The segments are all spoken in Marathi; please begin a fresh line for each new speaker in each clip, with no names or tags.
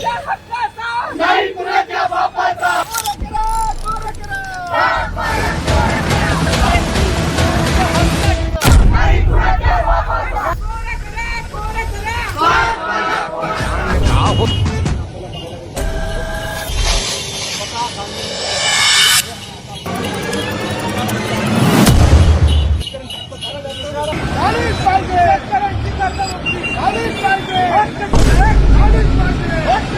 कुणाच्या हक्काचा नाही कुणाच्या बापाचा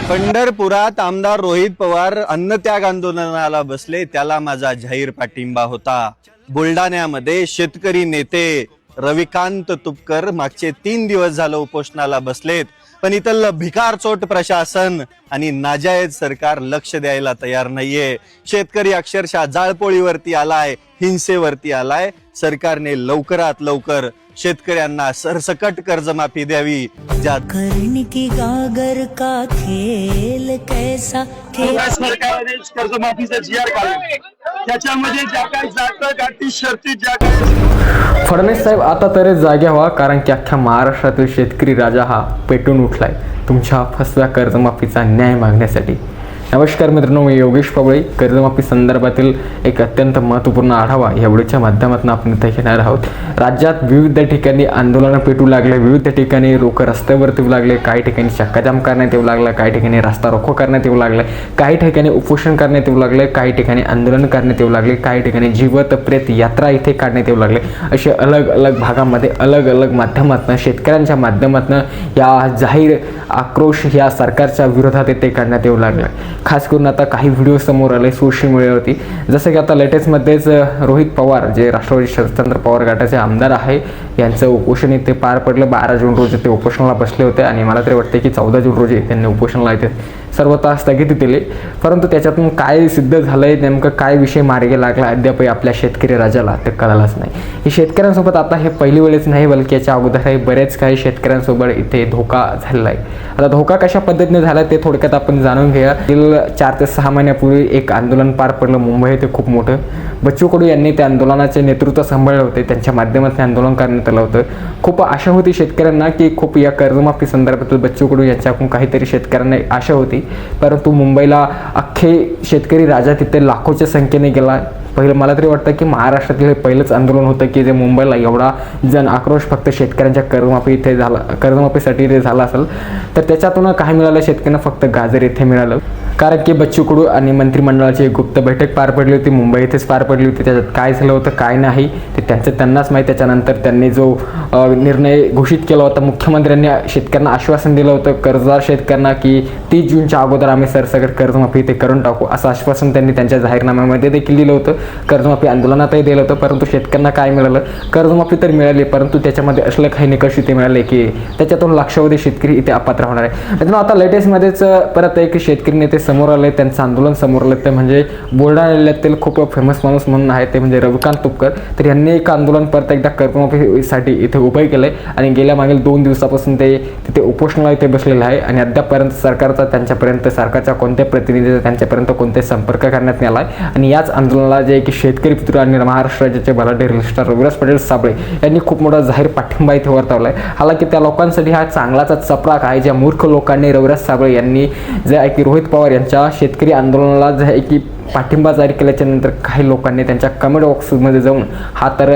पंढरपुरात आमदार रोहित पवार अन्नत्याग आंदोलनाला बसले, त्याला माझा जाहीर पाठिंबा होता. बुलढाण्यामध्ये शेतकरी नेते रविकांत तुपकर मागचे 3 दिवस झालं उपोषणाला बसलेत, पण इथलं भिकारचोट प्रशासन आणि नाजायज सरकार लक्ष द्यायला तयार नाहीये. शेतकरी अक्षरशः जाळपोळीवरती आलाय, हिंसेवरती आलाय. सरकारने लवकरात लवकर शेतकऱ्यांना सरसकट कर्जमाफी द्यावी.
करने की गागर का खेल कैसा खेल.
सरकारने कर्जमाफीचा GR काढला, त्याच्यामध्ये ज्या काही जात गाठी शर्ती ज्या काही.
फडणवीस साहेब आता तरी जागे व्हा, कारण की अख्ख्या महाराष्ट्रातील शेतकरी राजा हा पेटून उठलाय तुमच्या फसव्या कर्जमाफीचा न्याय मागण्यासाठी. नमस्कार मित्रांनो, मी योगेश पवळे. कर्जमाफी संदर्भातील एक अत्यंत महत्त्वपूर्ण आढावा या व्हिडिओच्या माध्यमातून आपण इथे घेणार आहोत. राज्यात विविध ठिकाणी आंदोलनं पेटू लागले, विविध ठिकाणी लोक रस्त्यावरती येऊ लागले, काही ठिकाणी चक्काजाम करण्यात येऊ लागला, काही ठिकाणी रस्ता रोको करण्यात येऊ लागले, काही ठिकाणी उपोषण करण्यात येऊ लागले, काही ठिकाणी आंदोलन करण्यात येऊ लागले, काही ठिकाणी जीवत प्रेत यात्रा इथे काढण्यात येऊ लागले. असे अलग अलग भागामध्ये अलग अलग माध्यमातून शेतकऱ्यांच्या माध्यमातून या जाहीर आक्रोश या सरकारच्या विरोधात इथे काढण्यात येऊ लागला. खास करून आता काही व्हिडिओ समोर आले सोशल मीडियावरती, जसं की आता लेटेस्टमध्येच रोहित पवार जे राष्ट्रवादी शरदचंद्र पवार गटाचे आमदार आहे यांचं उपोषण इथे पार पडलं. 12 जून रोजी ते उपोषणाला बसले होते आणि मला तरी वाटते की 14 जून रोजी त्यांनी उपोषणाला इथे सर्वतः स्थगिती दिली. परंतु त्याच्यातून काय सिद्ध झालंय, नेमकं काय विषय मार्गी लागला अद्यापही आपल्या शेतकरी राजाला ते कळालंच नाही. हे शेतकऱ्यांसोबत आता हे पहिली वेळेच नाही, बल्कि याच्या अगोदरही बरेच काही शेतकऱ्यांसोबत इथे धोका झालेला आहे. आता धोका कशा पद्धतीने झाला ते थोडक्यात आपण जाणून घेऊया. 4 ते 6 महिन्यापूर्वी एक आंदोलन पार पडलं मुंबई, ते खूप मोठं. बच्चू कडू यांनी त्या आंदोलनाचे नेतृत्व सांभाळले होते, त्यांच्या माध्यमातून आंदोलन करण्यात आलं होतं. खूप आशा होती शेतकऱ्यांना की खूप या कर्जमाफी संदर्भातील बच्चू कडू यांच्याकडून काहीतरी शेतकऱ्यांना आशा होती. परंतु मुंबईला अख्खे शेतकरी राजा तिथे लाखोच्या संख्येने गेला. पहिलं मला तरी वाटतं की महाराष्ट्रातील हे पहिलंच आंदोलन होतं की जे मुंबईला एवढा जन आक्रोश फक्त शेतकऱ्यांच्या कर्जमाफी इथे झाला, कर्जमाफीसाठी इथे झाला असेल. तर त्याच्यातून काय मिळालं, शेतकऱ्यांना फक्त गाजर इथे मिळालं. कारण की बच्चू कडू आणि मंत्रिमंडळाची एक गुप्त बैठक पार पडली होती, मुंबई इथेच पार पडली होती. त्याच्यात काय झालं होतं काय नाही ते त्यांनाच माहीत. त्याच्यानंतर त्यांनी जो निर्णय घोषित केला होता, मुख्यमंत्र्यांनी शेतकऱ्यांना आश्वासन दिलं होतं कर्जदार शेतकऱ्यांना की 30 जूनच्या अगोदर आम्ही सरसकट कर्जमाफी इथे करून टाकू, असं आश्वासन त्यांनी त्यांच्या जाहीरनाम्यामध्ये देखील दिलं होतं. कर्जमाफी आंदोलनातही दिलं होतं. परंतु शेतकऱ्यांना काय मिळालं, कर्जमाफी तर मिळाली, परंतु त्याच्यामध्ये असले काही निकष इथे मिळाले की त्याच्यातून लक्षावधी शेतकरी इथे अपात्र होणार आहे. मित्रांनो, आता लेटेस्टमध्येच परत एक शेतकरी नेते समोर आले, त्यांचं आंदोलन समोर आलं. ते म्हणजे बुलढाणा जिल्ह्यातील खूप फेमस माणूस म्हणून आहे, ते म्हणजे रविकांत तुपकर. तर यांनी एक आंदोलन परत एकदा कर्जमाफीसाठी इथे उभे केलंय आणि गेल्या मागील 2 दिवसापासून ते तिथे उपोषणाला इथे बसलेले आहे. आणि अद्यापपर्यंत सरकारच्या कोणत्या प्रतिनिधीचा त्यांच्यापर्यंत कोणते संपर्क करण्यात नाही आलाय. आणि याच आंदोलनाला जे की शेतकरी पुत्र आणि महाराष्ट्र राज्याचे बलाढ्य रिलस्टार रविराज पाटील साबळे यांनी खूप मोठा जाहीर पाठिंबा इथे वर्तवलाय. हालाकी त्या लोकांसाठी हा चांगलाच चपराक आहे, ज्या मूर्ख लोकांनी रविराज साबळे यांनी जे आहे की रोहित पवार यांच्या शेतकरी आंदोलनाला जे आहे की पाठिंबा जारी केल्याच्या नंतर काही लोकांनी त्यांच्या कमेंट बॉक्समध्ये जाऊन हा तर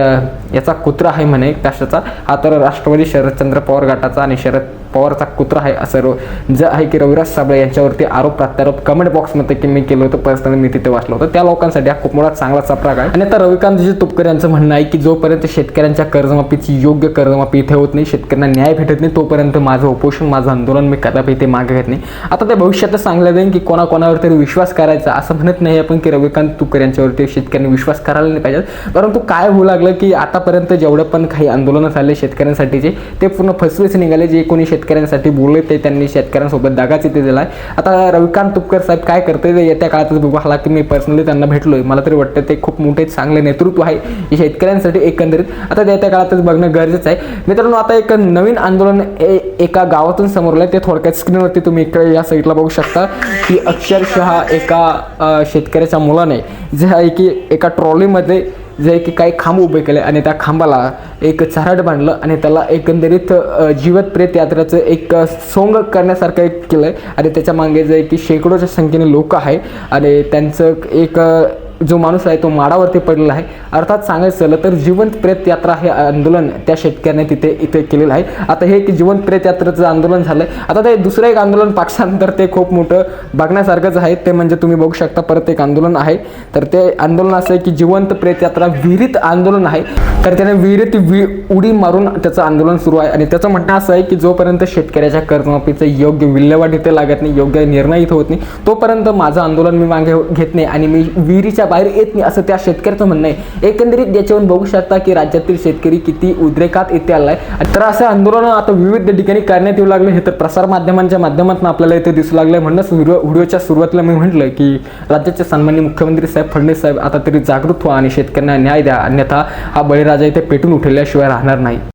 याचा कुत्रा आहे म्हणे, कशाचा, हा तर राष्ट्रवादी शरदचंद्र पवार गटाचा आणि शरद पवारचा कुत्रा आहे, असं जे आहे की रविराज साबळे यांच्यावरती आरोप प्रत्यारोप कमेंट बॉक्समध्ये की मी केलं होतं, पर्सनली मी तिथे वाचलं होतं. त्या लोकांसाठी हा खूप मोठा चांगला चपराक आहे. आणि आता रविकांतजी तुपकर यांचं म्हणणं आहे की जोपर्यंत शेतकऱ्यांच्या कर्जमाफीची योग्य कर्जमाफी इथे होत नाही, शेतकऱ्यांना न्याय भेटत नाही, तोपर्यंत माझं उपोषण, माझं आंदोलन मी कदापि इथे मागे घेत नाही. आता ते भविष्यातच सांगलं जाईल की कोणाकोणावर तरी विश्वास करायचा, असं म्हणत नाही आपण की रविकांत तुपकर यांच्यावरती शेतकऱ्यांनी विश्वास करायला नाही पाहिजे. परंतु काय होऊ लागलं की आतापर्यंत जेवढे पण काही आंदोलनं झाले शेतकऱ्यांसाठीचे ते पूर्ण फसवेच निघाले. जे कोणी शेतकऱ्यांसाठी बोलले ते त्यांनी शेतकऱ्यांसोबत दागाच इथे दिलाय. आता रविकांत तुपकर साहेब काय करते येत्या काळातच बघू. हालाकी मी पर्सनली त्यांना भेटलोय, मला तरी वाटतं ते खूप मोठे चांगले नेतृत्व आहे शेतकऱ्यांसाठी एकंदरीत. आता येत्या काळातच बघणं गरजेचं आहे. मित्रांनो, आता एक नवीन आंदोलन एका गावातून समोर आलंय. ते थोडक्यात स्क्रीनवरती तुम्ही इकडे या साईडला बघू शकता की अक्षरशः एका शेतकऱ्याच्या मुलाने जे आहे की एका ट्रॉलीमध्ये जे की काही खांब उभे केले आणि त्या खांबाला एक चराड बांधलं आणि त्याला एकंदरीत जीवत प्रेत यात्रेचं एक सोंग करण्यासारखं एक केलं आहे आणि त्याच्या मागे जे की शेकडोच्या संख्येने लोक आहे आणि त्यांचं एक जो माणूस आहे तो माडावरती पडलेला आहे. अर्थात सांगायचं झालं तर जिवंत प्रेत यात्रा हे आंदोलन त्या शेतकऱ्याने इथे केलेलं आहे. आता हे एक जिवंत प्रेत यात्रेचं आंदोलन झालं आहे. आता ते दुसरं एक आंदोलन पाक्षांतर ते खूप मोठं बघण्यासारखंच आहे. ते म्हणजे तुम्ही बघू शकता परत एक आंदोलन आहे. तर ते आंदोलन असं आहे की जिवंत प्रेत यात्रा विहिरीत आंदोलन आहे. तर त्याने विहिरीत उडी मारून त्याचं आंदोलन सुरू आहे आणि त्याचं म्हणणं असं आहे की जोपर्यंत शेतकऱ्याच्या कर्जमाफीचं योग्य विल्हेवाट इथे लागत नाही, योग्य निर्णय इथं होत नाही, तोपर्यंत माझं आंदोलन मी मागे घेत नाही आणि मी विहिरीच्या बाहेर येत नाही असं त्या शेतकऱ्याचं म्हणणं आहे. एकंदरीत याच्यावरून बघू शकता की राज्यातील शेतकरी किती उद्रेकात इथे आलाय. तर असं आंदोलन आता विविध ठिकाणी करण्यात येऊ लागले. हे तर प्रसार माध्यमांच्या माध्यमातून आपल्याला इथे दिसू लागले. म्हणूनच व्हिडिओच्या सुरुवातीला मी म्हटलं की राज्याचे सन्माननीय मुख्यमंत्री साहेब फडणवीस साहेब आता तरी जागृत व्हा आणि शेतकऱ्यांना न्याय द्या, अन्यथा हा बळीराजा इथे पेटून उठल्याशिवाय राहणार नाही.